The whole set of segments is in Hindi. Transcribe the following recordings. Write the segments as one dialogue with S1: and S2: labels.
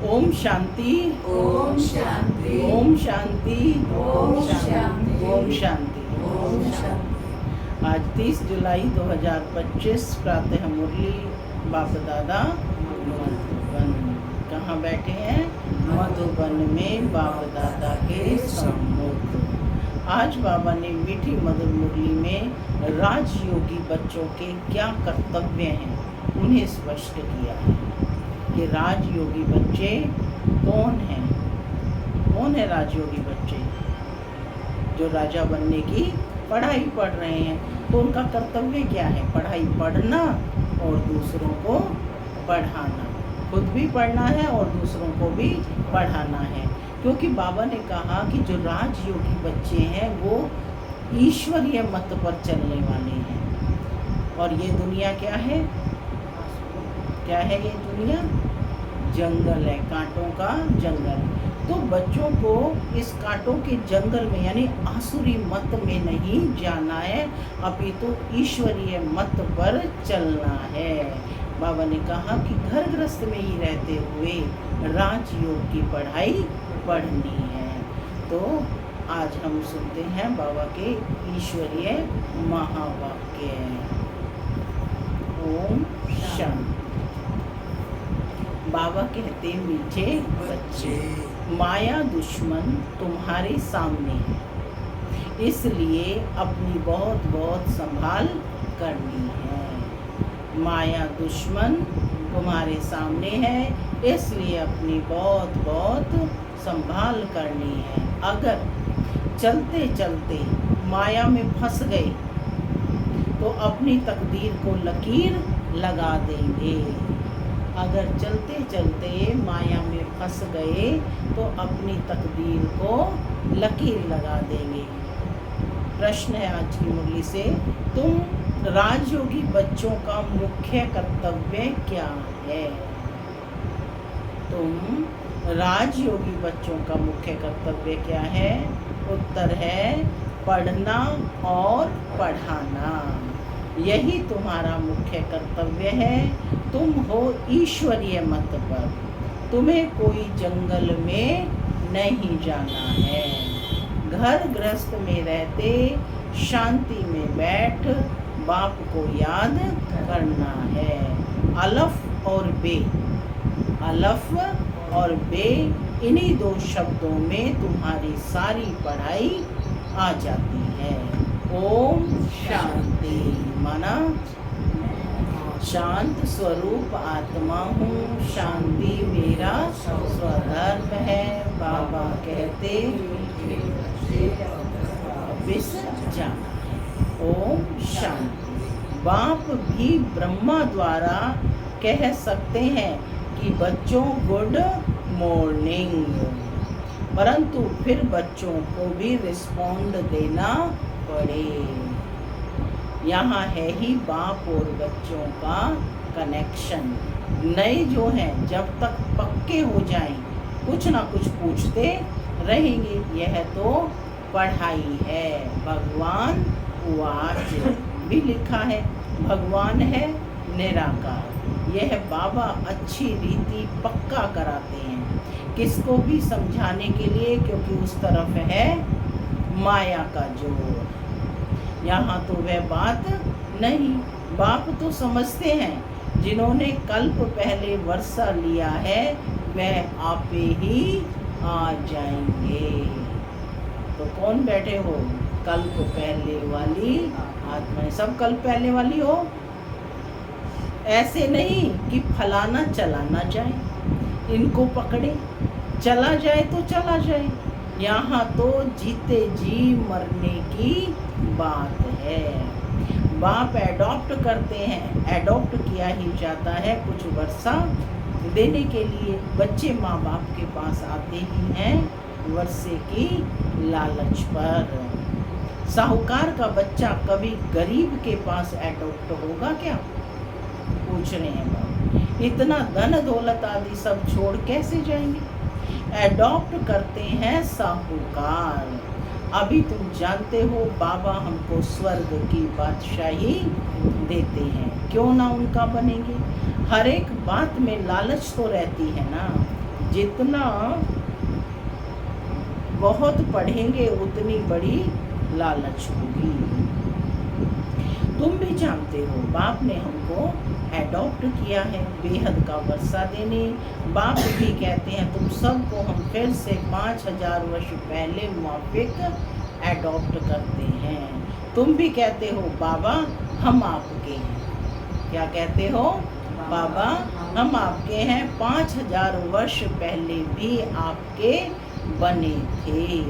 S1: ओम शांति।
S2: ओम शांति।
S1: ओम शांति।
S2: ओम शांति।
S1: ओम शांति।
S2: ओम शांति।
S1: आज 30 जुलाई 2025 प्रातः मुरली बाप दादा मधुबन। कहाँ बैठे हैं? मधुबन में बाप दादा के सम्मुख। आज बाबा ने मीठी मधुर मुरली में राजयोगी बच्चों के क्या कर्तव्य हैं उन्हें स्पष्ट किया है कि राजयोगी बच्चे कौन हैं। कौन है राजयोगी बच्चे? जो राजा बनने की पढ़ाई पढ़ रहे हैं। तो उनका कर्तव्य क्या है? पढ़ाई पढ़ना और दूसरों को पढ़ाना। खुद भी पढ़ना है और दूसरों को भी पढ़ाना है। क्योंकि बाबा ने कहा कि जो राजयोगी बच्चे हैं वो ईश्वरीय मत पर चलने वाले हैं। और ये दुनिया क्या है? क्या है ये दुनिया? जंगल है, कांटों का जंगल। तो बच्चों को इस कांटों के जंगल में यानी आसुरी मत में नहीं जाना है, अपितु ईश्वरीय मत पर चलना है। बाबा ने कहा कि घर गृहस्थ में ही रहते हुए राजयोग की पढ़ाई पढ़नी है। तो आज हम सुनते हैं बाबा के ईश्वरीय महावाक्य। ओम शांति। बाबा कहते मीठे बच्चे, माया दुश्मन तुम्हारे सामने है, इसलिए अपनी बहुत बहुत संभाल करनी है। माया दुश्मन तुम्हारे सामने है, इसलिए अपनी बहुत बहुत संभाल करनी है। अगर चलते चलते माया में फंस गए तो अपनी तकदीर को लकीर लगा देंगे। अगर चलते चलते माया में फंस गए तो अपनी तकदीर को लकीर लगा देंगे। प्रश्न है आज की मुरली से, तुम राजयोगी बच्चों का मुख्य कर्तव्य क्या है? तुम राजयोगी बच्चों का मुख्य कर्तव्य क्या है? उत्तर है पढ़ना और पढ़ाना। यही तुम्हारा मुख्य कर्तव्य है। तुम हो ईश्वरीय मत पर, तुम्हें कोई जंगल में नहीं जाना है। घर गृहस्थ में रहते शांति में बैठ बाप को याद करना है। अलफ और बे, अलफ और बे, इन्हीं दो शब्दों में तुम्हारी सारी पढ़ाई आ जाती है। ओम शांति माना शांत स्वरूप आत्मा हूँ, शांति मेरा स्वधर्म है। बाबा कहते विस जाना है। ओम शांति। बाप भी ब्रह्मा द्वारा कह सकते हैं कि बच्चों गुड मॉर्निंग, परंतु फिर बच्चों को भी रिस्पॉन्ड देना पड़े। यहाँ है ही बाप और बच्चों का कनेक्शन। नए जो हैं जब तक पक्के हो जाएं कुछ ना कुछ पूछते रहेंगे। यह तो पढ़ाई है। भगवान वाच भी लिखा है, भगवान है निराकार। यह बाबा अच्छी रीति पक्का कराते हैं, किसको भी समझाने के लिए, क्योंकि उस तरफ है माया का जोर। यहाँ तो वह बात नहीं। बाप तो समझते हैं जिन्होंने कल्प पहले वर्षा लिया है वह आपे ही आ जाएंगे। तो कौन बैठे हो? कल्प पहले वाली आत्माएं। सब कल्प पहले वाली हो। ऐसे नहीं कि फलाना चला ना जाए, इनको पकड़े, चला जाए तो चला जाए। यहाँ तो जीते जी मरने की बात है। बाप एडॉप्ट करते हैं, एडॉप्ट किया ही जाता है कुछ वर्षा देने के लिए। बच्चे माँ बाप के पास आते ही हैं वर्षे की लालच पर। साहूकार का बच्चा कभी गरीब के पास एडॉप्ट होगा क्या? पूछ रहे हैं बाप। इतना धन दौलत आदि सब छोड़ कैसे जाएंगे? एडॉप्ट करते हैं साहूकार। अभी तुम जानते हो बाबा हमको स्वर्ग की बादशाही देते हैं, क्यों ना उनका बनेंगे? हर एक बात में लालच तो रहती है ना। जितना बहुत पढ़ेंगे उतनी बड़ी लालच होगी। तुम भी जानते हो बाप ने हमको एडॉप्ट किया है बेहद का वर्षा देने। बाप भी कहते हैं तुम सबको हम फिर से 5000 वर्ष पहले माफिक एडॉप्ट करते हैं। तुम भी कहते हो बाबा हम आपके हैं। क्या कहते हो? बाबा हम आपके हैं। 5000 वर्ष पहले भी आपके बने थे।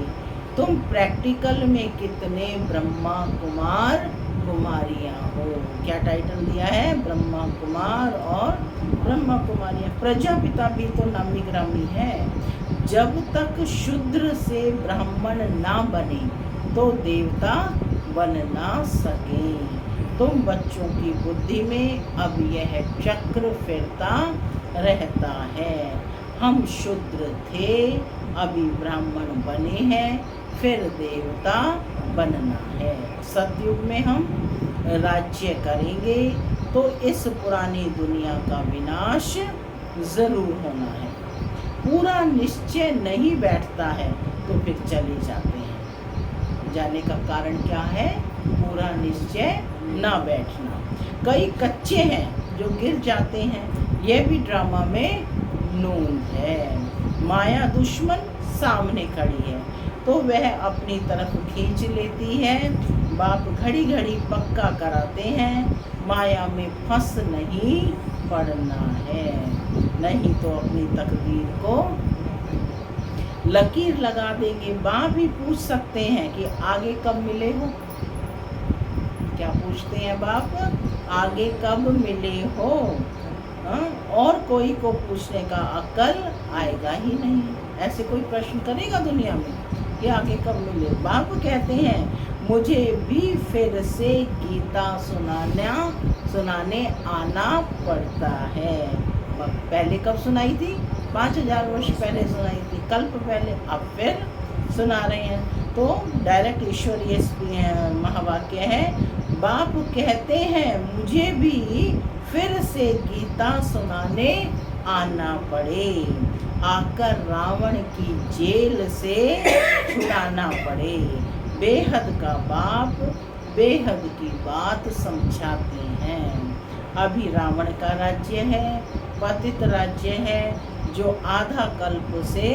S1: तुम प्रैक्टिकल में कितने ब्रह्मा कुमार कुमारियाँ हो। क्या टाइटल दिया है? ब्रह्मा कुमार और ब्रह्मा कुमारियाँ। प्रजापिता भी तो नामी ग्रामी है। जब तक शूद्र से ब्राह्मण ना बने तो देवता बन ना सके। तुम बच्चों की बुद्धि में अब यह चक्र फिरता रहता है। हम शूद्र थे, अभी ब्राह्मण बने हैं, फिर देवता बनना है। सतयुग में हम राज्य करेंगे तो इस पुरानी दुनिया का विनाश जरूर होना है। पूरा निश्चय नहीं बैठता है तो फिर चले जाते हैं। जाने का कारण क्या है? पूरा निश्चय ना बैठना। कई कच्चे हैं जो गिर जाते हैं, यह भी ड्रामा में नून है। माया दुश्मन सामने खड़ी है तो वह अपनी तरफ खींच लेती है। बाप घड़ी घड़ी पक्का कराते हैं माया में फंस नहीं पड़ना है, नहीं तो अपनी तकदीर को लकीर लगा देंगे। बाप ही पूछ सकते हैं कि आगे कब मिले हो। क्या पूछते हैं बाप? आगे कब मिले हो। और कोई को पूछने का अक्ल आएगा ही नहीं। ऐसे कोई प्रश्न करेगा दुनिया में कि आगे कब मिले। बाप कहते हैं मुझे भी फिर से गीता सुनाने आना पड़ता है। पहले कब सुनाई थी? 5000 वर्ष पहले सुनाई थी, कल्प पहले। अब फिर सुना रहे हैं। तो डायरेक्ट ईश्वरीय महावाक्य है। बाप कहते हैं मुझे भी फिर से गीता सुनाने आना पड़े, आकर रावण की जेल से छुड़ाना पड़े। बेहद का बाप बेहद की बात समझाते हैं। अभी रावण का राज्य है, पतित राज्य है जो आधा कल्प से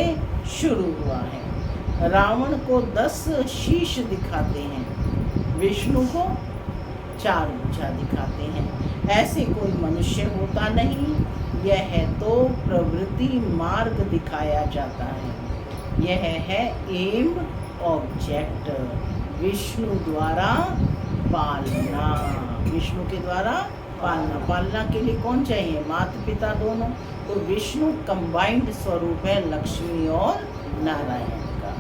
S1: शुरू हुआ है। रावण को 10 शीश दिखाते हैं, विष्णु को 4 भुजा दिखाते हैं। ऐसे कोई मनुष्य होता नहीं। यह तो प्रवृत्ति मार्ग दिखाया जाता है। यह है एम ऑब्जेक्ट, विष्णु द्वारा पालना। विष्णु के द्वारा पालना। पालना के लिए कौन चाहिए? माता पिता दोनों। तो विष्णु कंबाइंड स्वरूप है लक्ष्मी और नारायण का।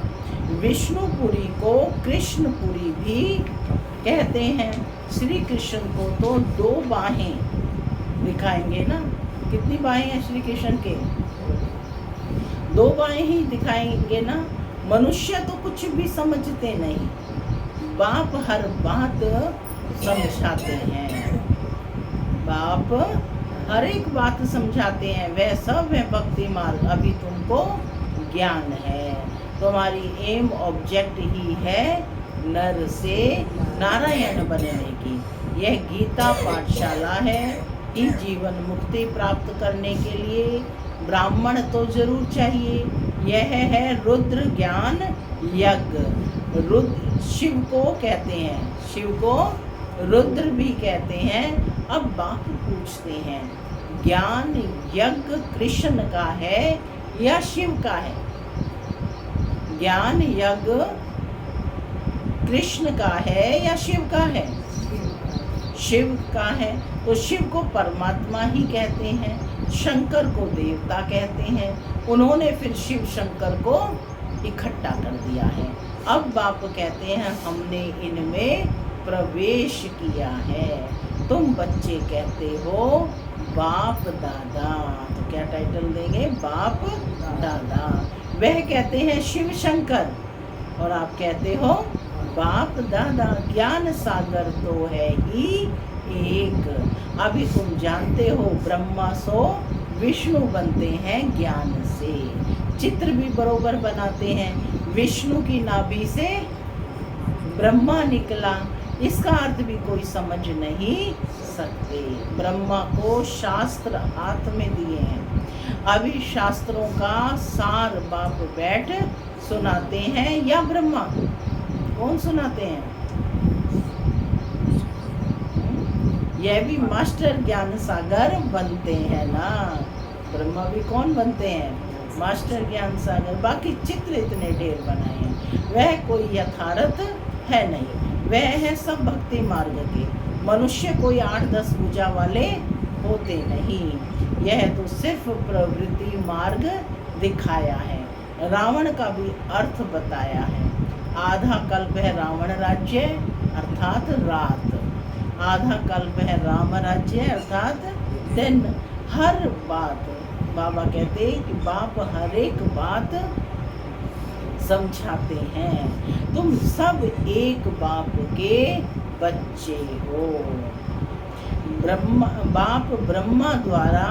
S1: विष्णुपुरी को कृष्णपुरी भी कहते हैं। श्री कृष्ण को तो 2 बाहें दिखाएंगे ना। कितनी बाहें हैं श्री कृष्ण के? 2 बाहें ही दिखाएंगे ना। मनुष्य तो कुछ भी समझते नहीं, बाप हर बात समझाते हैं। बाप हर एक बात समझाते हैं। वह सब है भक्ति मार्ग। अभी तुमको ज्ञान है, तुम्हारी एम ऑब्जेक्ट ही है नर से नारायण बनने की। यह गीता पाठशाला है कि जीवन मुक्ति प्राप्त करने के लिए ब्राह्मण तो जरूर चाहिए। यह है रुद्र ज्ञान यज्ञ। रुद्र शिव को कहते हैं, शिव को रुद्र भी कहते हैं। अब बाप पूछते हैं ज्ञान यज्ञ कृष्ण का है या शिव का है? ज्ञान यज्ञ कृष्ण का है या शिव का है? शिव का है। तो शिव को परमात्मा ही कहते हैं, शंकर को देवता कहते हैं। उन्होंने फिर शिव शंकर को इकट्ठा कर दिया है। अब बाप कहते हैं हमने इनमें प्रवेश किया है। तुम बच्चे कहते हो बाप दादा, तो क्या टाइटल देंगे? बाप दादा। वह कहते हैं शिव शंकर और आप कहते हो बाप दादा। ज्ञान सागर तो है ही एक। अभी तुम जानते हो ब्रह्मा सो विष्णु बनते हैं ज्ञान से। चित्र भी बरोबर बनाते हैं। विष्णु की नाभि से ब्रह्मा निकला, इसका अर्थ भी कोई समझ नहीं सकते। ब्रह्मा को शास्त्र हाथ में दिए हैं। अभी शास्त्रों का सार बाप बैठ सुनाते हैं या ब्रह्मा? कौन सुनाते हैं? यह भी मास्टर ज्ञान सागर बनते हैं ना। ब्रह्मा भी कौन बनते हैं? मास्टर ज्ञान सागर। बाकी चित्र इतने ढेर बनाए हैं, वह कोई यथार्थ है नहीं। वह है सब भक्ति मार्ग के। मनुष्य कोई 8-10 भुजा वाले होते नहीं। यह तो सिर्फ प्रवृत्ति मार्ग दिखाया है। रावण का भी अर्थ बताया है। आधा कल्प है रावण राज्य अर्थात रात, आधा कल्प है राम राज्य अर्थात दिन। हर बात बाबा कहते हैं कि बाप हर एक बात समझाते हैं। तुम सब एक बाप के बच्चे हो। बाप ब्रह्मा द्वारा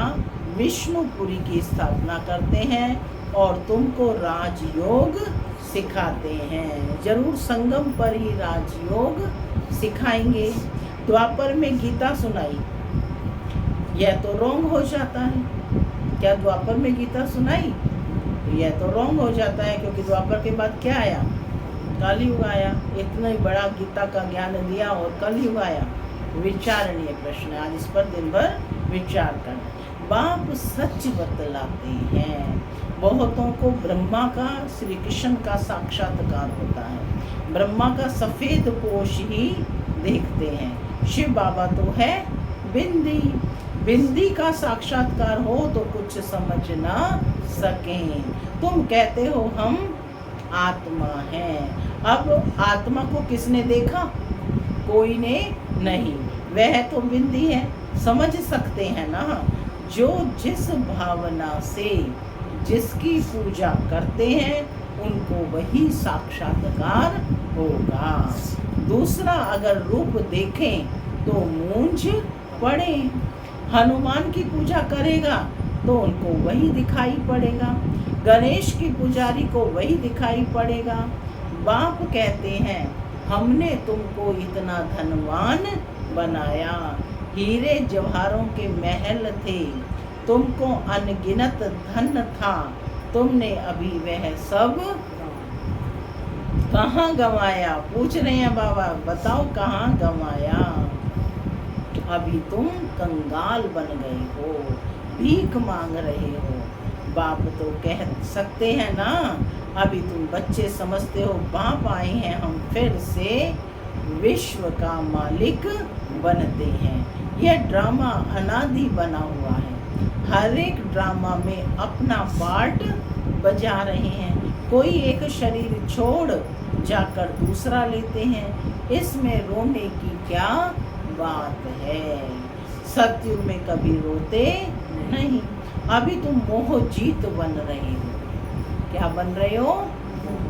S1: विष्णुपुरी की स्थापना करते हैं और तुमको राजयोग सिखाते हैं। जरूर संगम पर ही राजयोग सिखाएंगे। द्वापर में गीता सुनाई, यह तो रॉन्ग हो जाता है। क्या द्वापर में गीता सुनाई? यह तो रॉन्ग हो जाता है, क्योंकि द्वापर के बाद क्या आया? कलयुग आया। इतना ही बड़ा गीता का ज्ञान दिया और कलयुग आया। विचारणीय प्रश्न है, आज इस पर दिन भर विचार करना। बाप सच बतलाते हैं। बहुतों को ब्रह्मा का, श्री कृष्ण का साक्षात्कार होता है। ब्रह्मा का सफेद पोष ही देखते हैं। शिव बाबा तो है बिंदी। बिंदी का साक्षात्कार हो तो कुछ समझ ना सकें। तुम कहते हो हम आत्मा हैं। अब आत्मा को किसने देखा? कोई ने नहीं। वह तो बिंदी है, समझ सकते हैं ना। जो जिस भावना से जिसकी पूजा करते हैं उनको वही साक्षात्कार होगा। दूसरा अगर रूप देखें तो मूंझ पड़े। हनुमान की पूजा करेगा तो उनको वही दिखाई पड़ेगा। गणेश की पुजारी को वही दिखाई पड़ेगा। बाप कहते हैं हमने तुमको इतना धनवान बनाया। हीरे जवाहरों के महल थे, तुमको अनगिनत धन था। तुमने अभी वह सब कहाँ गंवाया? पूछ रहे हैं बाबा, बताओ कहाँ गंवाया? अभी तुम कंगाल बन गए हो, भीख मांग रहे हो। बाप तो कह सकते हैं ना, अभी तुम बच्चे समझते हो बाप आए हैं, हम फिर से विश्व का मालिक बनते हैं। यह ड्रामा अनादि बना हुआ है। हर एक ड्रामा में अपना पार्ट बजा रहे हैं। कोई एक शरीर छोड़ जाकर दूसरा लेते हैं। इसमें रोने की क्या बात है? सत्युग में कभी रोते नहीं। अभी तुम मोहजीत बन रहे हो। क्या बन रहे हो?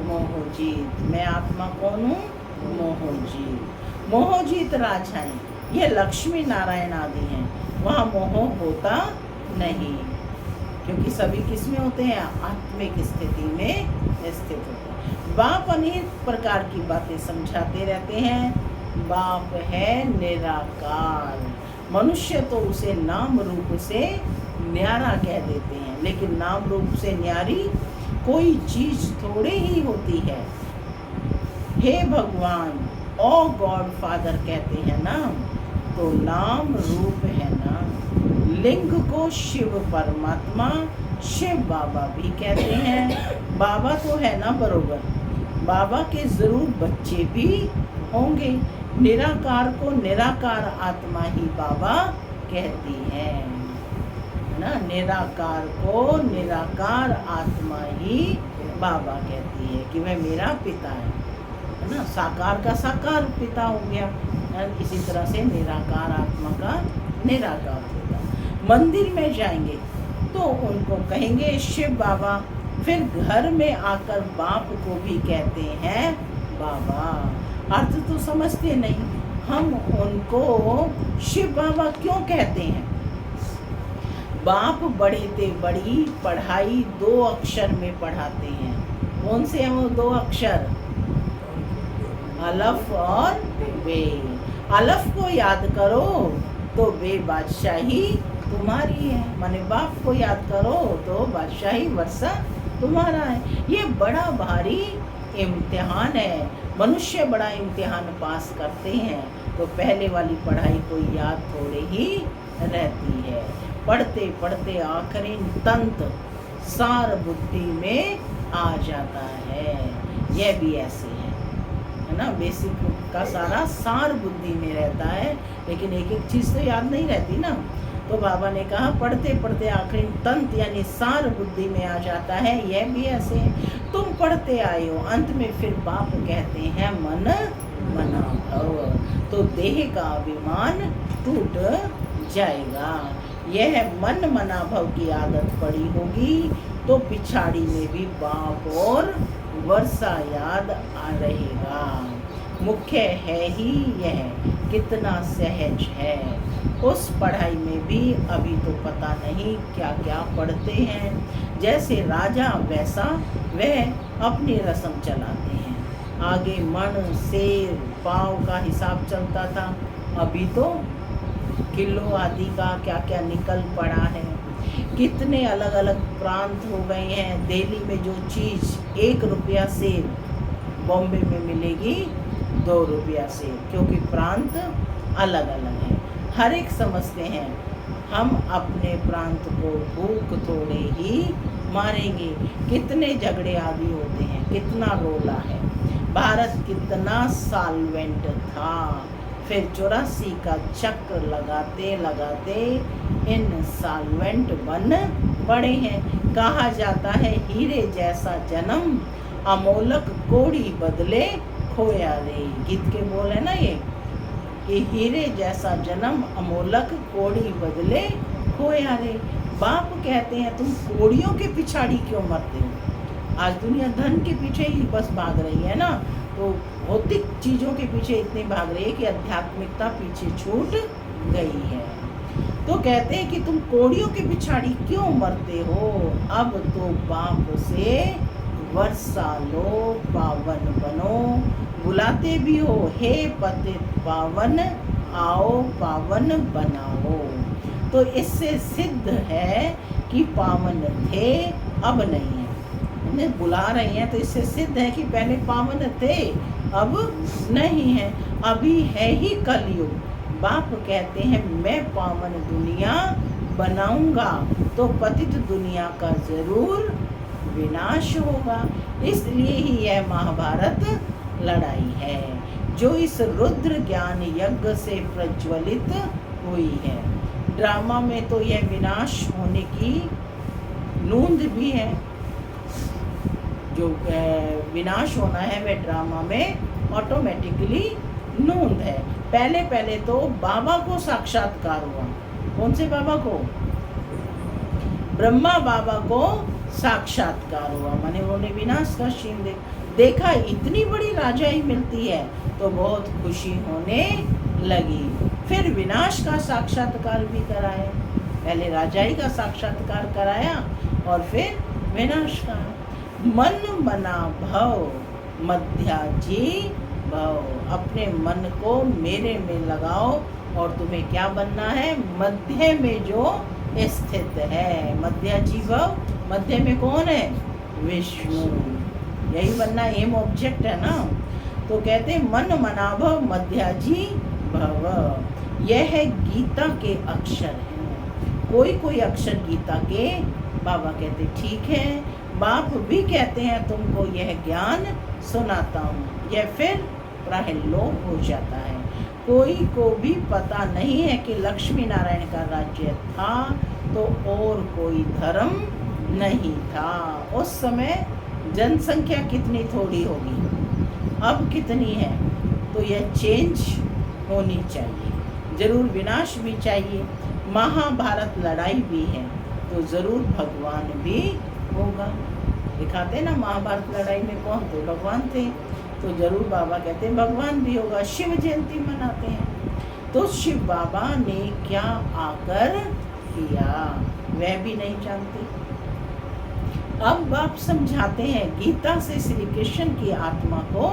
S1: मोहजीत। मैं आत्मा कौन हूँ? मोहजीत। मोहजीत राजाएं ये लक्ष्मी नारायण आदि हैं। वहाँ मोह होता नहीं, क्योंकि सभी किस में होते हैं? आत्मिक स्थिति में स्थित होते हैं। बाप अनेक प्रकार की बातें समझाते रहते हैं। बाप है निराकार। मनुष्य तो उसे नाम रूप से न्यारा कह देते हैं, लेकिन नाम रूप से न्यारी कोई चीज थोड़े ही होती है। हे भगवान ओ गॉड फादर कहते हैं ना, तो नाम रूप है ना। लिंग को शिव परमात्मा, शिव बाबा भी कहते हैं। बाबा तो है ना बरोबर, बाबा के जरूर बच्चे भी होंगे। निराकार को निराकार आत्मा ही बाबा कहती है ना। निराकार को निराकार आत्मा ही बाबा कहती है कि वह मेरा पिता है ना। साकार का साकार पिता हो गया, इसी तरह से निराकार आत्मा का निराकार पिता। मंदिर में जाएंगे तो उनको कहेंगे शिव बाबा, फिर घर में आकर बाप को भी कहते हैं बाबा। अर्थ तो समझते नहीं। हम उनको शिव बाबा क्यों कहते हैं? बाप बड़े ते बड़ी पढ़ाई 2 अक्षर में पढ़ाते हैं। कौन से हैं वो 2 अक्षर? अलफ और बे। अलफ को याद करो तो बे बादशाही तुम्हारी है, माने बाप को याद करो तो बादशाही वर्षा तुम्हारा है। ये बड़ा भारी इम्तिहान है। मनुष्य बड़ा इम्तिहान पास करते हैं तो पहले वाली पढ़ाई को याद थोड़े ही रहती है। पढ़ते पढ़ते आखिरी तंत सार बुद्धि में आ जाता है। यह भी ऐसे है ना, बेसिक का सारा सार बुद्धि में रहता है, लेकिन एक एक चीज़ तो याद नहीं रहती ना। तो बाबा ने कहा पढ़ते पढ़ते आखिरी तंत यानी सार बुद्धि में आ जाता है। यह भी ऐसे है। तुम पढ़ते आए हो, अंत में फिर बाप कहते हैं मन मना भव, तो देह का अभिमान टूट जाएगा। यह मन मना भव की आदत पड़ी होगी तो पिछाड़ी में भी बाप और वर्षा याद आ रहेगा। मुख्य है ही यह, कितना सहज है। उस पढ़ाई में भी अभी तो पता नहीं क्या क्या पढ़ते हैं। जैसे राजा वैसा वह अपनी रस्म चलाते हैं। आगे मण सेर पाव का हिसाब चलता था, अभी तो किलो आदि का क्या क्या निकल पड़ा है। कितने अलग अलग प्रांत हो गए हैं। दिल्ली में जो चीज़ 1 रुपया से बॉम्बे में मिलेगी 2 रुपया से, क्योंकि प्रांत अलग अलग हैं। हर एक समझते हैं हम अपने प्रांत को भूख थोड़े ही मारेंगे। कितने झगड़े आदि होते हैं, कितना रोला है। भारत कितना साल्वेंट था, फिर 84 का चक्र लगाते लगाते इन साल्वेंट बन पड़े हैं। कहा जाता है हीरे जैसा जन्म अमोलक कोड़ी बदले खोया रे। गीत के बोल है ना ये, कि हीरे जैसा जन्म अमोलक कोड़ी बदले खोया रे। बाप कहते हैं तुम कोड़ियों के पिछाड़ी क्यों मरते हो? आज दुनिया धन के पीछे ही बस भाग रही है ना, तो भौतिक चीज़ों के पीछे इतनी भाग रही है कि आध्यात्मिकता पीछे छूट गई है। तो कहते हैं कि तुम कोड़ियों के पिछाड़ी क्यों मरते हो? अब तो बाप से वर्षा लो, पावन बनो। बुलाते भी हो हे पतित पावन, आओ पावन बनाओ। तो इससे सिद्ध है कि पावन थे, अब नहीं है। उन्हें बुला रहे हैं तो इससे सिद्ध है कि पहले पावन थे, अब नहीं है। अभी है ही कलयुग। बाप कहते हैं मैं पावन दुनिया बनाऊंगा तो पतित दुनिया का जरूर विनाश होगा। इसलिए ही यह महाभारत लड़ाई है जो इस रुद्र ज्ञान यज्ञ से प्रज्वलित हुई है। ड्रामा में तो यह विनाश होने की नूंद भी है। जो विनाश होना है वह ड्रामा में ऑटोमेटिकली नूंद है। पहले पहले तो बाबा को साक्षात्कार हुआ। कौन से बाबा को? ब्रह्मा बाबा को साक्षात्कार हुआ, माने उन्होंने विनाश का शीन देखा। इतनी बड़ी राजाई मिलती है तो बहुत खुशी होने लगी। फिर विनाश का साक्षात्कार भी कराया। पहले राजाई का साक्षात्कार कराया और फिर विनाश का। मन मना भव मध्याजी भव, अपने मन को मेरे में लगाओ और तुम्हें क्या बनना है? मध्य में जो स्थित है। मध्याजी भव, मध्य में कौन है? विष्णु। यही बनना एम ऑब्जेक्ट है ना। तो कहते हैं मन मनाभव मध्याजी भव। यह है गीता के अक्षर हैं। कोई कोई अक्षर गीता के बाबा कहते ठीक है। बाप भी कहते हैं तुमको यह ज्ञान सुनाता हूँ। यह फिर प्राहिलोक हो जाता है। कोई को भी पता नहीं है कि लक्ष्मी नारायण का राज्य था तो और कोई धर्म नहीं था। उस समय जनसंख्या कितनी थोड़ी होगी, अब कितनी है? तो यह चेंज होनी चाहिए। जरूर विनाश भी चाहिए। महाभारत लड़ाई भी है तो ज़रूर भगवान भी होगा। दिखाते ना महाभारत लड़ाई में कौन थे? भगवान थे। तो जरूर बाबा कहते हैं भगवान भी होगा। शिव जयंती मनाते हैं तो शिव बाबा ने क्या आकर किया? वह भी नहीं जानती। अब बाप समझाते हैं, गीता से श्री कृष्ण की आत्मा को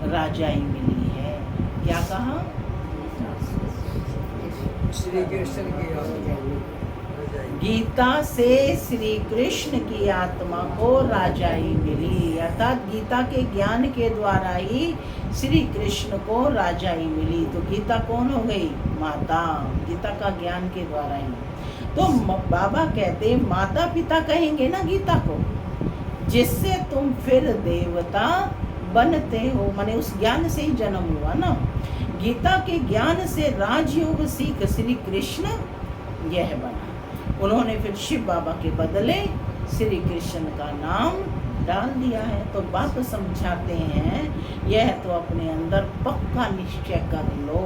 S1: राजाई मिली है। क्या कहा?
S3: श्री कृष्ण की आत्मा
S1: गीता से श्री कृष्ण की आत्मा को राजाई मिली, अर्थात गीता के ज्ञान के द्वारा ही श्री कृष्ण को राजाई मिली। तो गीता कौन हो गई? माता। गीता का ज्ञान के द्वारा ही। तो बाबा कहते माता पिता कहेंगे ना गीता को, जिससे तुम फिर देवता बनते हो, माने उस ज्ञान से ही जन्म हुआ ना। गीता के ज्ञान से राजयोग सीख श्री कृष्ण यह बना। उन्होंने फिर शिव बाबा के बदले श्री कृष्ण का नाम डाल दिया है। तो बाप समझाते हैं, यह तो अपने अंदर पक्का निश्चय कर लो,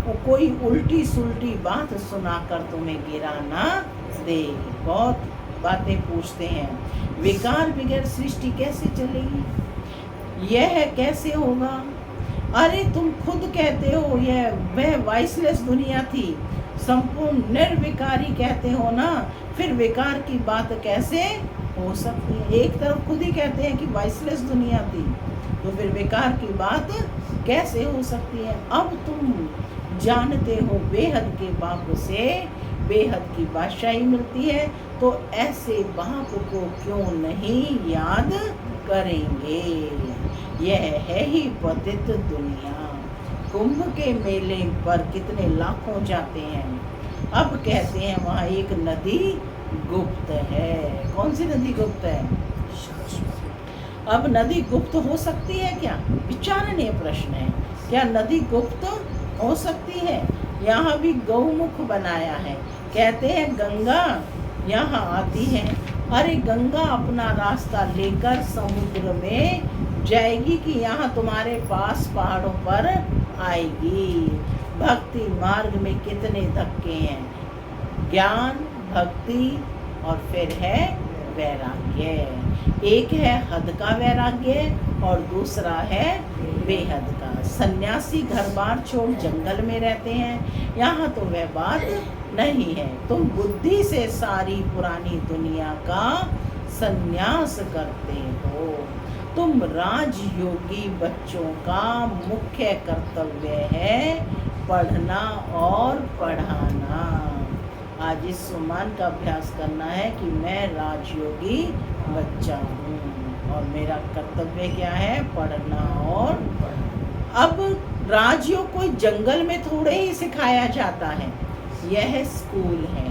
S1: वो कोई उल्टी सुल्टी बात सुनाकर तुम्हें गिरा ना दे। बहुत बातें पूछते हैं, विकार बगैर सृष्टि कैसे चलेगी, यह कैसे होगा? अरे तुम खुद कहते हो यह वह वॉइसलेस दुनिया थी, संपूर्ण निर्विकारी कहते हो ना, फिर विकार की बात कैसे हो सकती है? एक तरफ खुद ही कहते हैं कि वॉइसलेस दुनिया थी, तो फिर विकार की बात कैसे हो सकती है? अब तुम जानते हो बेहद के बाप से बेहद की बादशाही मिलती है, तो ऐसे बाप को क्यों नहीं याद करेंगे? यह है ही पतित दुनिया। कुंभ के मेले पर कितने लाखों जाते हैं। अब कहते हैं वहाँ एक नदी गुप्त है। कौन सी नदी गुप्त है? अब नदी गुप्त हो सकती है क्या? विचारणीय प्रश्न है। क्या नदी गुप्त हो सकती है? यहाँ भी गौमुख बनाया है। कहते हैं गंगा यहाँ आती है। अरे गंगा अपना रास्ता लेकर समुद्र में जाएगी कि यहाँ तुम्हारे पास पहाड़ों पर आएगी? भक्ति मार्ग में कितने धक्के हैं, ज्ञान, भक्ति और फिर है वैराग्य। एक है हद का वैराग्य और दूसरा है बेहद का। सन्यासी घर बार छोड़ जंगल में रहते हैं, यहाँ तो वह बात नहीं है। तुम बुद्धि से सारी पुरानी दुनिया का सन्यास करते हो। तुम राजयोगी बच्चों का मुख्य कर्तव्य है पढ़ना और पढ़ाना। आज इस सम्मान का अभ्यास करना है कि मैं राजयोगी बच्चा हूँ और मेरा कर्तव्य क्या है? पढ़ना और अब राजयोग कोई जंगल में थोड़े ही सिखाया जाता है। यह स्कूल है,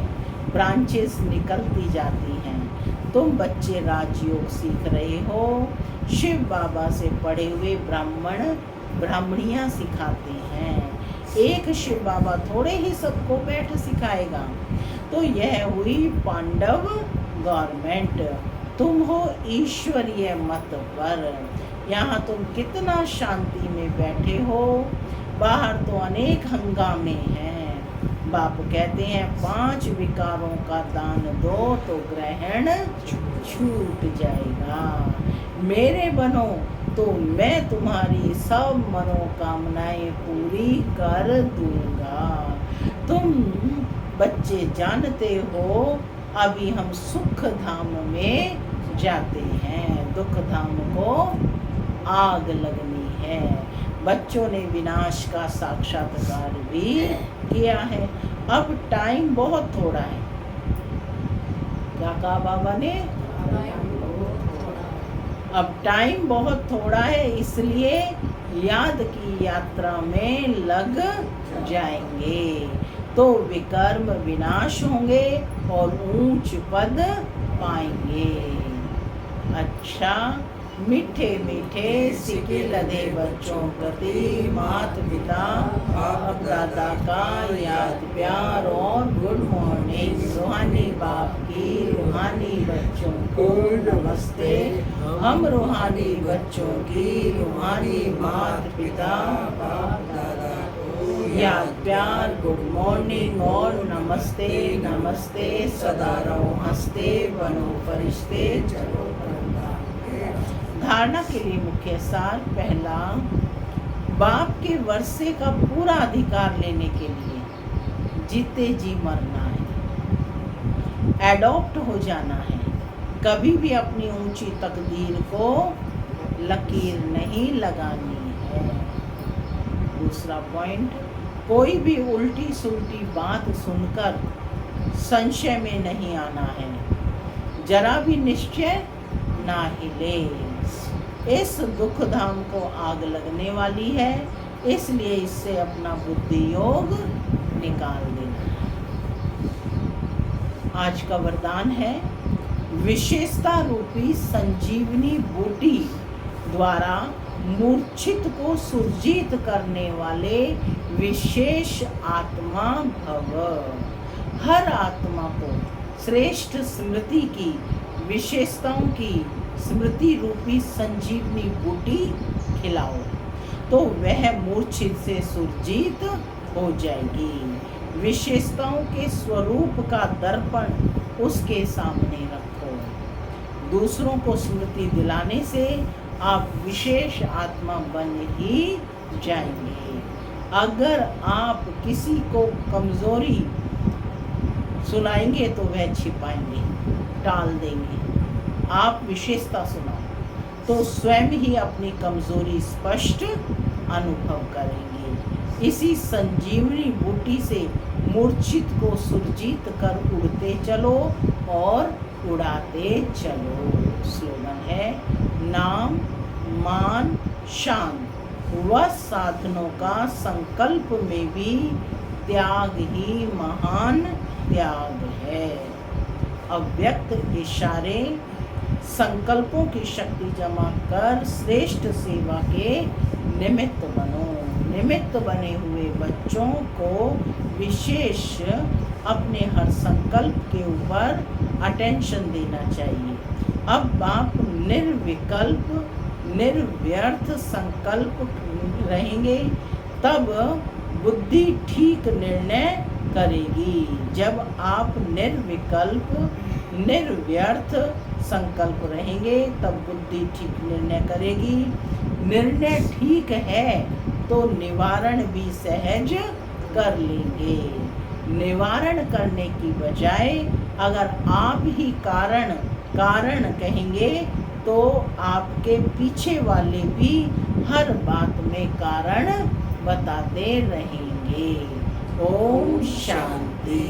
S1: ब्रांचेस निकलती जाती हैं। तुम बच्चे राजयोग सीख रहे हो। शिव बाबा से पढ़े हुए ब्राह्मण ब्राह्मणियाँ सिखाते हैं। एक शिव बाबा थोड़े ही सबको बैठ सिखाएगा। तो यह हुई पांडव गवर्नमेंट। तुम हो ईश्वरीय मत पर। यहाँ तुम कितना शांति में बैठे हो, बाहर तो अनेक हंगामे हैं। बाप कहते हैं 5 विकारों का दान दो तो ग्रहण छूट जाएगा। मेरे बनो तो मैं तुम्हारी सब मनोकामनाएं पूरी कर दूंगा। तुम बच्चे जानते हो अभी हम सुख धाम में जाते हैं, दुख धाम को आग लगनी है। बच्चों ने विनाश का साक्षात्कार भी किया है। अब टाइम बहुत थोड़ा है। क्या कहा बाबा ने? अब टाइम बहुत थोड़ा है, इसलिए याद की यात्रा में लग जाएंगे तो विकर्म विनाश होंगे और ऊंच पद पाएंगे। अच्छा, मीठे मीठे सिके लदे बच्चों प्रति माता पिता बाप दादा का याद प्यार और गुड मॉर्निंग। रूहानी बाप की रूहानी बच्चों को नमस्ते। हम रूहानी बच्चों की रूहानी माता पिता बाप दादा को याद प्यार गुड मॉर्निंग और नमस्ते नमस्ते। सदा रहो हंसते, बनो फरिश्ते, चलो धारणा के लिए मुख्य सार। पहला, बाप के वर्षे का पूरा अधिकार लेने के लिए जीते जी मरना है। एडॉप्ट हो जाना है। कभी भी अपनी ऊंची तकदीर को लकीर नहीं लगानी है। दूसरा पॉइंट, कोई भी उल्टी सुलटी बात सुनकर संशय में नहीं आना है। जरा भी निश्चय ना हिले। इस दुख धाम को आग लगने वाली है, इसलिए इससे अपना बुद्धि योग निकाल देना है। आज का वरदान है, विशेषता रूपी संजीवनी बूटी द्वारा मूर्छित को सुरजीत करने वाले विशेष आत्मा भव। हर आत्मा को श्रेष्ठ स्मृति की विशेषताओं की स्मृति रूपी संजीवनी बूटी खिलाओ, तो वह मूर्छित से सुरजीत हो जाएगी। विशेषताओं के स्वरूप का दर्पण उसके सामने रखो। दूसरों को स्मृति दिलाने से आप विशेष आत्मा बन ही जाएंगे। अगर आप किसी को कमजोरी सुनाएंगे तो वह छिपाएंगे, टाल देंगे। आप विशेषता सुनाओ तो स्वयं ही अपनी कमजोरी स्पष्ट अनुभव करेंगे। इसी संजीवनी बूटी से मूर्छित को सुरजीत कर उड़ते चलो और उड़ाते चलो। स्लोगन है, नाम मान शांत व साधनों का संकल्प में भी त्याग ही महान त्याग है। अव्यक्त इशारे संकल्पों की शक्ति जमा कर श्रेष्ठ सेवा के निमित्त बनो। निमित्त बने हुए बच्चों को विशेष अपने हर संकल्प के ऊपर अटेंशन देना चाहिए। अब आप निर्विकल्प निर्व्यर्थ संकल्प रहेंगे, तब बुद्धि ठीक निर्णय करेगी। जब आप निर्विकल्प निर्व्यर्थ संकल्प रहेंगे, तब बुद्धि ठीक निर्णय करेगी। निर्णय ठीक है तो निवारण भी सहज कर लेंगे। निवारण करने की बजाय अगर आप ही कारण कहेंगे तो आपके पीछे वाले भी हर बात में कारण बताते रहेंगे। ओम शांति।